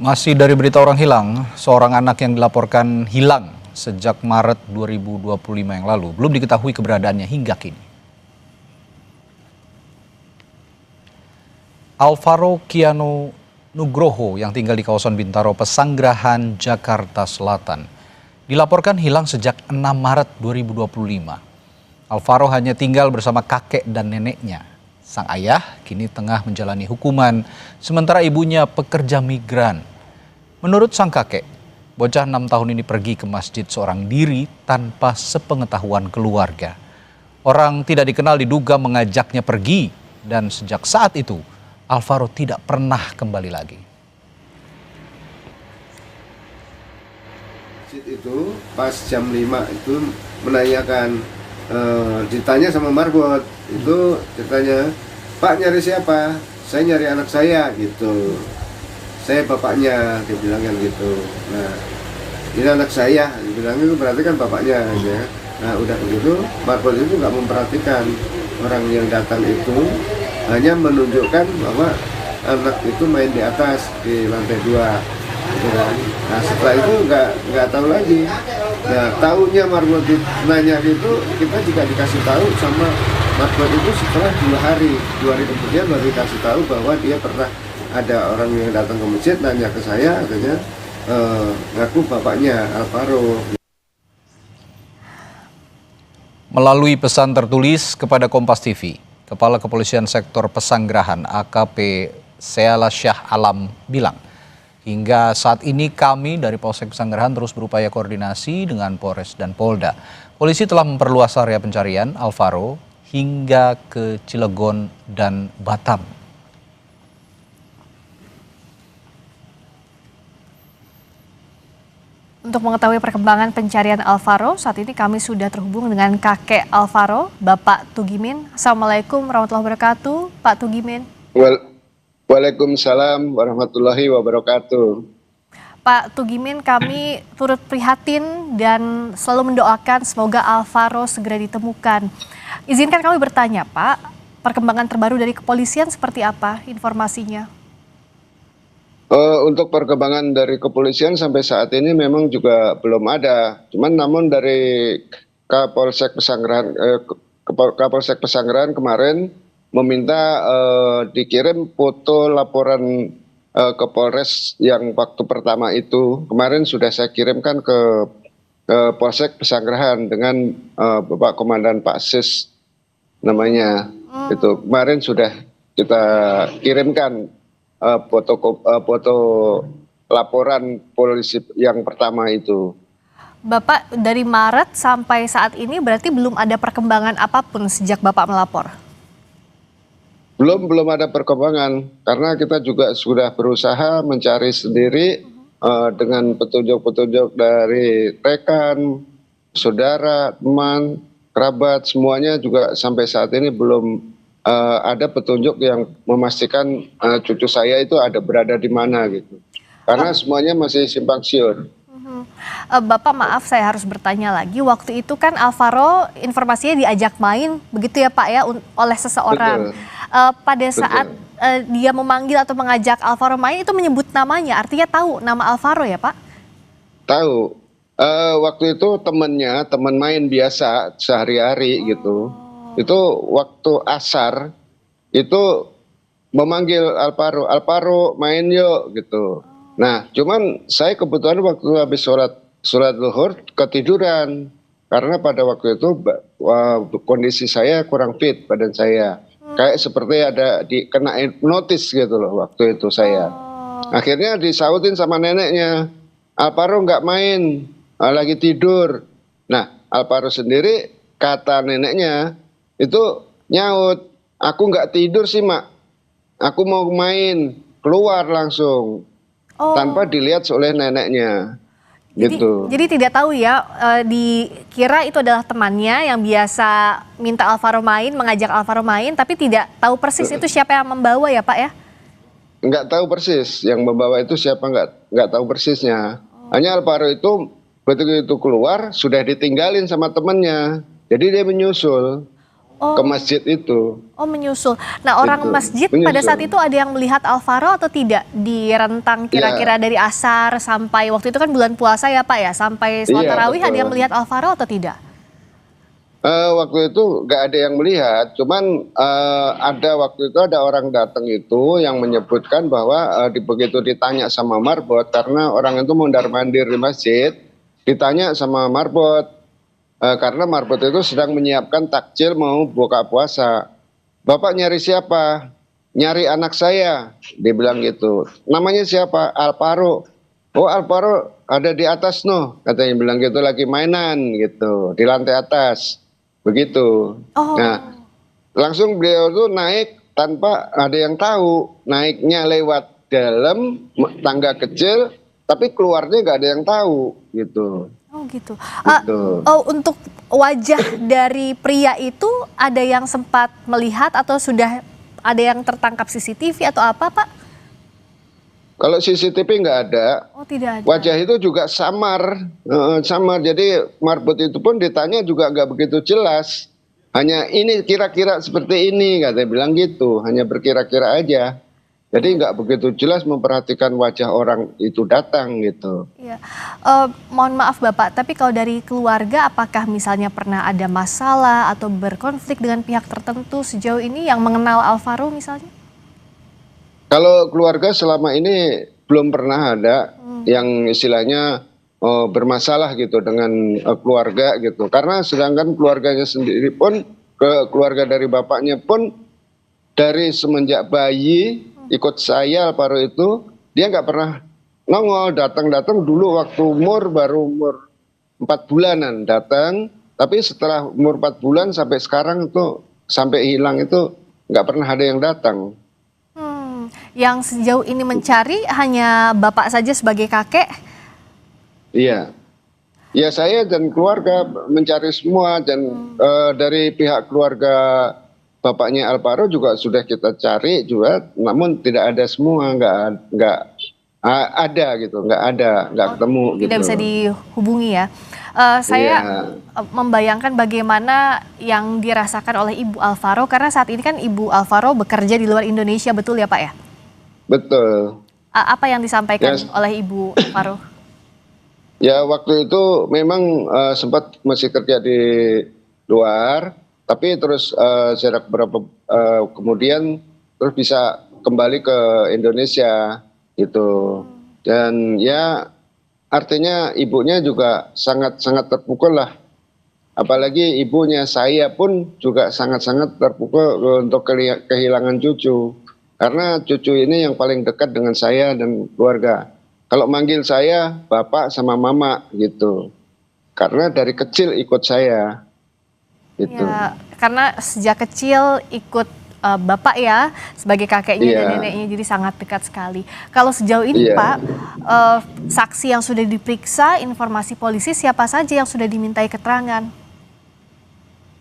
Masih dari berita orang hilang, seorang anak yang dilaporkan hilang sejak Maret 2025 yang lalu belum diketahui keberadaannya hingga kini. Alvaro Kiano Nugroho yang tinggal di kawasan Bintaro, Pesanggerahan, Jakarta Selatan, dilaporkan hilang sejak 6 Maret 2025. Alvaro hanya tinggal bersama kakek dan neneknya. Sang ayah kini tengah menjalani hukuman, sementara ibunya pekerja migran. Menurut sang kakek, bocah 6 tahun ini pergi ke masjid seorang diri tanpa sepengetahuan keluarga. Orang tidak dikenal diduga mengajaknya pergi, dan sejak saat itu Alvaro tidak pernah kembali lagi. Itu pas jam 5 itu menanyakan, ditanya sama Margot, itu ditanya, "Pak, nyari siapa?" "Saya nyari anak saya," gitu. "Saya bapaknya," dia bilang kan gitu. Nah, "Ini anak saya," dia bilang, itu berarti kan bapaknya ya. Nah, udah begitu Margot itu nggak memperhatikan orang yang datang itu, hanya menunjukkan bahwa anak itu main di atas di lantai 2 gitu kan. Nah, setelah itu nggak tahu lagi. Nah, tahunya Margot nanya gitu, kita juga dikasih tahu sama Margot itu setelah 2 hari kemudian baru dikasih tahu bahwa dia pernah ada orang yang datang ke masjid nanya ke saya, katanya ngaku bapaknya Alvaro. Melalui pesan tertulis kepada Kompas TV, Kepala Kepolisian Sektor Pesanggerahan AKP Seala Syah Alam bilang, hingga saat ini kami dari Polsek Pesanggerahan terus berupaya koordinasi dengan Polres dan Polda. Polisi telah memperluas area pencarian Alvaro hingga ke Cilegon dan Batam. Untuk mengetahui perkembangan pencarian Alvaro, saat ini kami sudah terhubung dengan kakek Alvaro, Bapak Tugimin. Assalamualaikum warahmatullahi wabarakatuh, Pak Tugimin. Waalaikumsalam warahmatullahi wabarakatuh. Pak Tugimin, kami turut prihatin dan selalu mendoakan semoga Alvaro segera ditemukan. Izinkan kami bertanya, Pak, perkembangan terbaru dari kepolisian seperti apa informasinya? Untuk perkembangan dari kepolisian sampai saat ini memang juga belum ada. Namun dari Kapolsek Pesanggerahan kemarin meminta dikirim foto laporan ke Polres yang waktu pertama itu. Kemarin sudah saya kirimkan ke Polsek Pesanggerahan dengan Bapak Komandan Pak Sis namanya. Itu kemarin sudah kita kirimkan foto laporan polisi yang pertama itu. Bapak, dari Maret sampai saat ini berarti belum ada perkembangan apapun sejak Bapak melapor? Belum ada perkembangan, karena kita juga sudah berusaha mencari sendiri dengan petunjuk-petunjuk dari rekan, saudara, teman, kerabat, semuanya juga sampai saat ini belum ada petunjuk yang memastikan cucu saya itu berada di mana gitu. Karena semuanya masih simpang siur. Bapak, maaf saya harus bertanya lagi. Waktu itu kan Alvaro informasinya diajak main, begitu ya Pak ya, oleh seseorang. Pada saat dia memanggil atau mengajak Alvaro main, itu menyebut namanya, artinya tahu nama Alvaro ya Pak? Tahu. Waktu itu teman main biasa sehari-hari gitu. Itu waktu asar itu memanggil Alvaro main yuk gitu. Nah, cuman saya kebetulan waktu habis sholat zuhur ketiduran, karena pada waktu itu kondisi saya kurang fit badan saya, kayak seperti ada kena hipnotis gitu loh waktu itu saya. Akhirnya disautin sama neneknya, Alvaro nggak main, lagi tidur. Nah, Alvaro sendiri kata neneknya itu nyaut, "Aku nggak tidur sih mak, aku mau main," keluar langsung tanpa dilihat oleh neneknya. Jadi tidak tahu ya, dikira itu adalah temannya yang biasa minta Alvaro main, mengajak Alvaro main, tapi tidak tahu persis itu siapa yang membawa ya Pak ya? Nggak tahu persis yang membawa itu siapa, nggak tahu persisnya. Hanya Alvaro itu begitu keluar sudah ditinggalin sama temannya, jadi dia menyusul. ke Oh, masjid itu. oh menyusul. Nah, orang Itu masjid pada saat menyusul. itu ada yang melihat Alvaro atau tidak di rentang kira-kira Ya, dari asar sampai waktu itu kan bulan puasa ya Pak ya, sampai sholat iya tarawih ada betul. yang melihat Alvaro atau tidak? Waktu itu nggak ada yang melihat, cuman ada waktu itu ada orang datang itu yang menyebutkan bahwa begitu ditanya sama Marbot, karena orang itu mondar-mandir di masjid, ditanya sama Marbot, karena Marbot itu sedang menyiapkan takjil mau buka puasa. Bapak nyari siapa? Nyari anak saya, dia bilang gitu. Namanya siapa? Alvaro. Oh Alvaro ada di atas no, katanya bilang gitu lagi mainan gitu di lantai atas, begitu. Nah Oh, langsung beliau tuh naik tanpa ada yang tahu, naiknya lewat dalam tangga kecil, tapi keluarnya nggak ada yang tahu gitu, oh gitu. gitu. Oh, untuk wajah dari pria itu ada yang sempat melihat atau sudah ada yang tertangkap CCTV atau apa Pak? Kalau CCTV nggak ada, Oh tidak ada. wajah itu juga samar, samar. Jadi Marbot itu pun ditanya juga nggak begitu jelas. Hanya ini kira-kira seperti ini, katanya bilang gitu. Hanya berkira-kira aja. Jadi nggak begitu jelas memperhatikan wajah orang itu datang gitu. Iya. Mohon maaf Bapak, tapi kalau dari keluarga apakah misalnya pernah ada masalah atau berkonflik dengan pihak tertentu sejauh ini yang mengenal Alvaro misalnya? Kalau keluarga selama ini belum pernah ada yang istilahnya bermasalah gitu dengan keluarga gitu. Karena sedangkan keluarganya sendiri pun, keluarga dari bapaknya pun dari semenjak bayi ikut saya Alvaro itu, dia nggak pernah nongol, datang-datang dulu waktu baru umur 4 bulanan datang, tapi setelah umur 4 bulan sampai sekarang itu sampai hilang itu nggak pernah ada yang datang. Yang sejauh ini mencari hanya Bapak saja sebagai kakek? Iya, ya saya dan keluarga mencari semua, dan dari pihak keluarga bapaknya Alvaro juga sudah kita cari juga, namun tidak ada semua, ada gitu, nggak ketemu Tidak gitu. bisa dihubungi ya. Iya, Saya membayangkan bagaimana yang dirasakan oleh Ibu Alvaro karena saat ini kan Ibu Alvaro bekerja di luar Indonesia, betul ya Pak ya? betul. Apa yang disampaikan Ya, oleh Ibu Alvaro? ya waktu itu memang sempat masih kerja di luar, tapi terus jarak berapa kemudian terus bisa kembali ke Indonesia gitu. Dan ya artinya ibunya juga sangat-sangat terpukul lah. Apalagi ibunya saya pun juga sangat-sangat terpukul untuk kehilangan cucu. Karena cucu ini yang paling dekat dengan saya dan keluarga. Kalau manggil saya bapak sama mama gitu. Karena dari kecil ikut saya gitu. Ya, karena sejak kecil ikut Bapak ya sebagai kakeknya dan Iya, neneknya jadi sangat dekat sekali. Kalau sejauh ini iya. Pak, saksi yang sudah diperiksa, informasi polisi siapa saja yang sudah dimintai keterangan?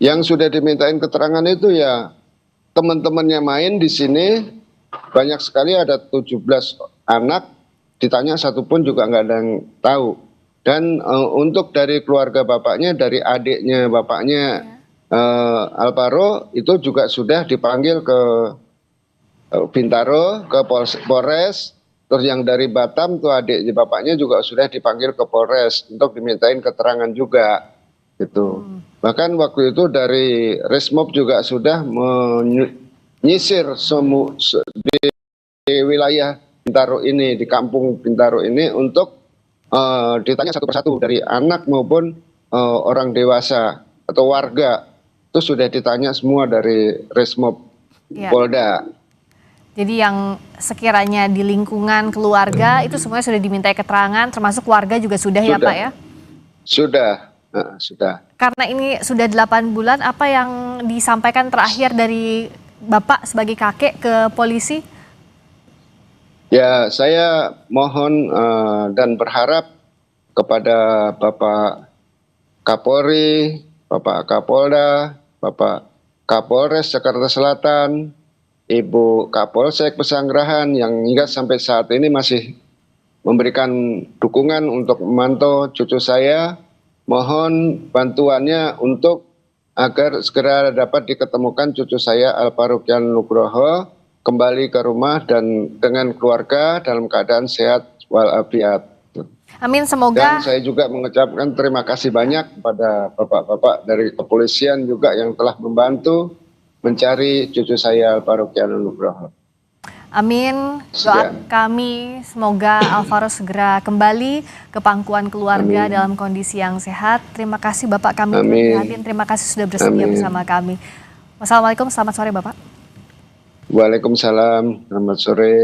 Yang sudah dimintain keterangan itu ya teman-temannya main di sini, banyak sekali, ada 17 anak, ditanya satu pun juga nggak ada yang tahu. Dan untuk dari keluarga bapaknya, dari adiknya bapaknya Alvaro itu juga sudah dipanggil ke Bintaro, ke Polres. Terus yang dari Batam tuh adik bapaknya juga sudah dipanggil ke Polres untuk dimintain keterangan juga gitu. Bahkan waktu itu dari Resmob juga sudah menyisir di wilayah Bintaro ini, di kampung Bintaro ini untuk ditanya satu persatu dari anak maupun orang dewasa atau warga, itu sudah ditanya semua dari Resmob Ya. Polda. Jadi yang sekiranya di lingkungan keluarga itu semuanya sudah dimintai keterangan, termasuk warga juga sudah ya Sudah. Pak ya? Sudah. Karena ini sudah 8 bulan, apa yang disampaikan terakhir dari Bapak sebagai kakek ke polisi? Ya, saya mohon dan berharap kepada Bapak Kapolri, Bapak Kapolda, Bapak Kapolres Jakarta Selatan, Ibu Kapolsek Pesanggerahan yang hingga sampai saat ini masih memberikan dukungan untuk memantau cucu saya. Mohon bantuannya untuk agar segera dapat diketemukan cucu saya Alvaro Kian Nugroho kembali ke rumah dan dengan keluarga dalam keadaan sehat walafiat. Amin, Dan semoga saya juga mengucapkan terima kasih banyak kepada bapak-bapak dari kepolisian juga yang telah membantu mencari cucu saya Alvaro Kian Nugroho. amin. Doa kami semoga Alvaro segera kembali ke pangkuan keluarga dalam kondisi yang sehat. Terima kasih Bapak, kami prihatin. Terima kasih sudah bersedia bersama kami. Wassalamualaikum, selamat sore Bapak. Waalaikumsalam, selamat sore.